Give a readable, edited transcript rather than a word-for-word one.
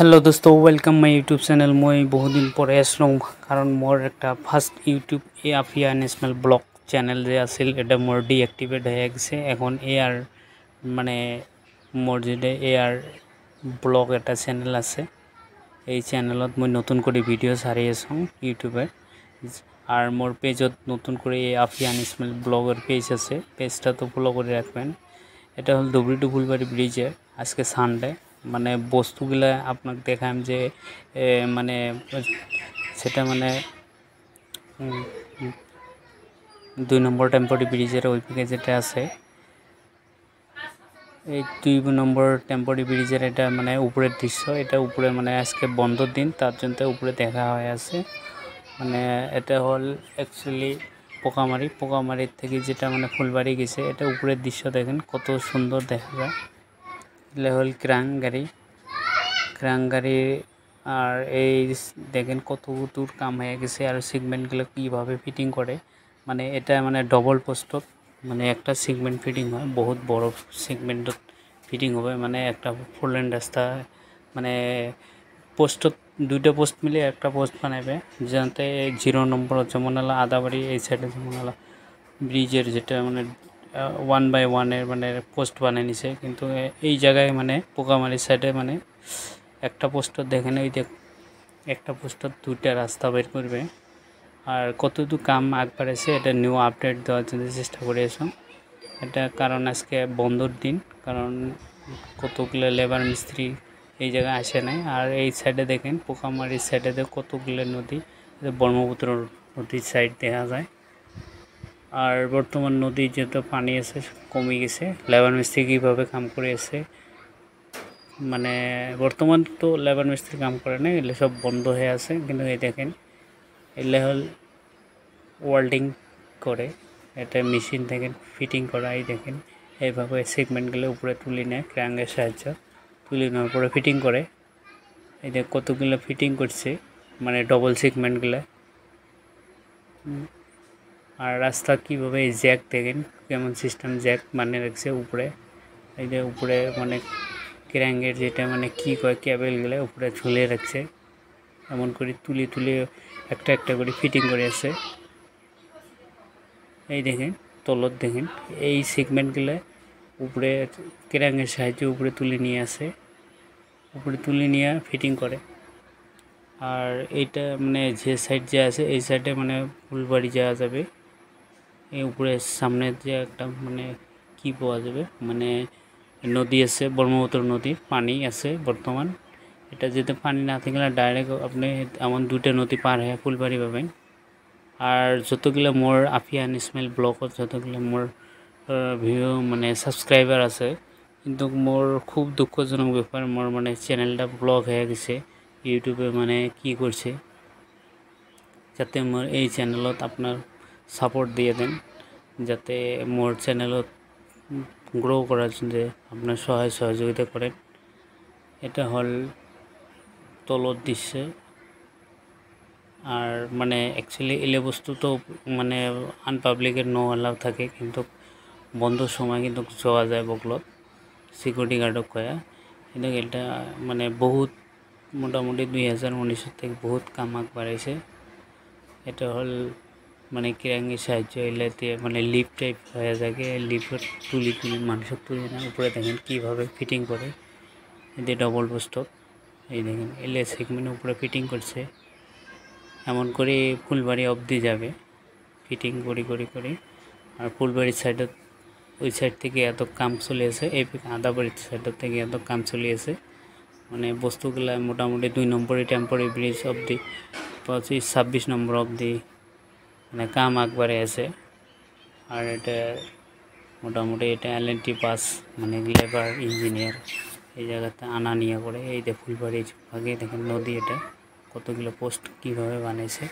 Hello दोस्तों welcome my YouTube channel. मैं बहुत दिन पर आसलूँ कारण मोर एक फार्स्ट यूट्यूब ए आफिया नेशनल ब्लॉग चैनल जे आसिल एटा मोर डिएक्टिवेट हो गेছে এখন এআর মানে মোর যেটা এআর ব্লগ একটা চ্যানেল আছে এই চ্যানেলত মই নতুন করে ভিডিও ছাড়ি আছো ইউটিউবে আর মোর পেজত নতুন করে এই আফিয়া নেশনাল ব্লগের পেজ আছে পেজটা তো ফলো করে রাখবেন। এটা হল ডুবুরি ফুলবাড়ি ব্রিজে আজকে সানডে মানে বস্তুগুলা আপনাকে দেখাম যে মানে সেটা মানে 2 নম্বর টেম্পোরারি ব্রিজের ওই দিকে যেটা আছে এই 2 নম্বর টেম্পোরারি ব্রিজের এটা মানে উপরের দৃশ্য। এটা উপরে মানে আজকে বন্ধর দিন তার জন্য উপরে দেখা হয়ে আছে। মানে এটা হল অ্যাকচুয়ালি পোকামারির থেকে যেটা মানে ফুলবাড়ি গেছে এটা উপরের দৃশ্য দেখেন কত সুন্দর দেখা যায়। এটা হল ক্রাং গাড়ি আর এই দেখেন কত দূর কাম হয়ে গেছে আর সেগমেন্টগুলো কীভাবে ফিটিং করে মানে এটা মানে ডবল পোস্টত মানে একটা সেগমেন্ট ফিটিং হয় বহুত বড় সেগমেন্টত ফিটিং হবে মানে একটা 4 লেন রাস্তা মানে পোস্টত দুইটা পোস্ট মিলে একটা পোস্ট বানাবে যাতে 0 নম্বর যমুনালা আদাবাড়ি এই সাইডে যমুনালা ব্রিজের যেটা মানে 1/1 এর মানে পোস্ট বানিয়ে নিছে কিন্তু এই জায়গায় মানে পোকামারির সাইডে মানে একটা পোস্টার দেখেন ওই যে একটা পোস্টার দুইটা রাস্তা বের করবে আর কতটুকু কাম আগবাড়েছে এটা নিউ আপডেট দেওয়ার জন্য চেষ্টা করে আছো। এটা কারণ আজকে বন্ধর দিন কারণ কতগুলো লেবার মিস্ত্রি এই জায়গায় আসে নাই আর এই সাইডে দেখেন পোকামারির সাইডে কতগুলো নদী ব্রহ্মপুত্র নদীর সাইড দেখা যায় আর বর্তমান নদীর যেটা পানি আছে কমে গেছে। লেবার মিস্ত্রি কীভাবে কাম করে আছে মানে বর্তমান তো লেবার মিস্ত্রি কাম করে না এগুলো সব বন্ধ হয়ে আছে কিন্তু এই দেখেন এগুলো হল ওয়েল্ডিং করে এটা মেশিন থেকে ফিটিং করা। এই দেখেন এইভাবে সেগমেন্টগুলো উপরে তুলে নেয় ক্র্যাঙ্কের সাহায্যে তুলে নেওয়ার পরে ফিটিং করে। এই যে কতগুলো ফিটিং করছে মানে ডবল সেগমেন্টগুলো আর রাস্তা কীভাবে জ্যাক দেখেন কেমন সিস্টেম জ্যাক মানে রাখছে উপরে। এই যে উপরে মানে ক্র্যাঙ্কের যেটা মানে কি কয় কেবেলগুলো উপরে ঝুলিয়ে রাখছে এমন করে তুলে একটা একটা করে ফিটিং করে আছে। এই দেখেন তলত দেখেন এই সেগমেন্টগুলো উপরে ক্র্যাঙ্কের সাহায্যে উপরে তুলে নিয়ে আসে উপরে তুলে নিয়ে ফিটিং করে। আর এইটা মানে যে সাইড যে আছে এই সাইডে মানে ফুলবাড়ি যাওয়া যাবে এই উপরে সামনে যে একটা মানে কি পাওয়া যাবে মানে নদী আছে ব্রহ্মপুত্র নদীর পানি আছে বর্তমান এটা যেতে পানি না থাকলে ডাইরেক্ট আপনি এমন দুইটা নদী পার হয়ে ফুলবাড়ি পাবেন। আর যতগুলো মোর আফিয়া নেশনাল ব্লগত যতগুলো মোর ভিউ মানে সাবস্ক্রাইবার আছে কিন্তু মোর খুব দুঃখজনক ব্যাপার মোর মানে চ্যানেলটা ব্লক হয়ে গেছে ইউটিউবে মানে কি করছে যাতে মোর এই চ্যানেলত আপনার সাপোর্ট দিয়ে দেন যাতে মোর চ্যানেলত গ্রো করার জন্য আপনার সহযোগিতা করেন। এটা হল তলত দৃশ্য আর মানে অ্যাকচুয়ালি এলে বস্তু তো মানে আনপাবলিকের নো অ্যালাউ থাকে কিন্তু বন্ধর সময় কিন্তু যাওয়া যায় বকলত সিকিউরিটি গার্ডক কয়া কিন্তু এটা মানে বহুত মোটামুটি 2019 থেকে বহুত কাম আগবাড়াইছে। এটা হল মানে ক্র্যাঙ্কের সাহায্য এলাতে মানে লিফট টাইপ হয়ে থাকে লিফট তুলি মানুষের তুলি না উপরে দেখেন কীভাবে ফিটিং করে এতে ডবল পোস্টত এই দেখেন এলে সেগমেন্টের উপরে ফিটিং করছে এমন করে ফুলবাড়ি অবধি যাবে ফিটিং করে আর ফুলবাড়ির সাইডত ওই সাইড থেকে এত কাম চলে আছে এই আদাবাড়ির সাইডত থেকে এত কাম চলে আছে মানে বস্তুগুলা মোটামুটি 2 নম্বরের টেম্পোরারি ব্রিজ অবধি 26 নম্বর অবধি মানে কাম একবারে আছে। আর এটা মোটামুটি এটা LNT পাস মানে লেবার ইঞ্জিনিয়ার এই জায়গাতে আনা নিয়ে করে এই যে ফুলবাড়ি ভাগে দেখেন নদী এটা কতগুলো পোস্ট কীভাবে বানাইছে।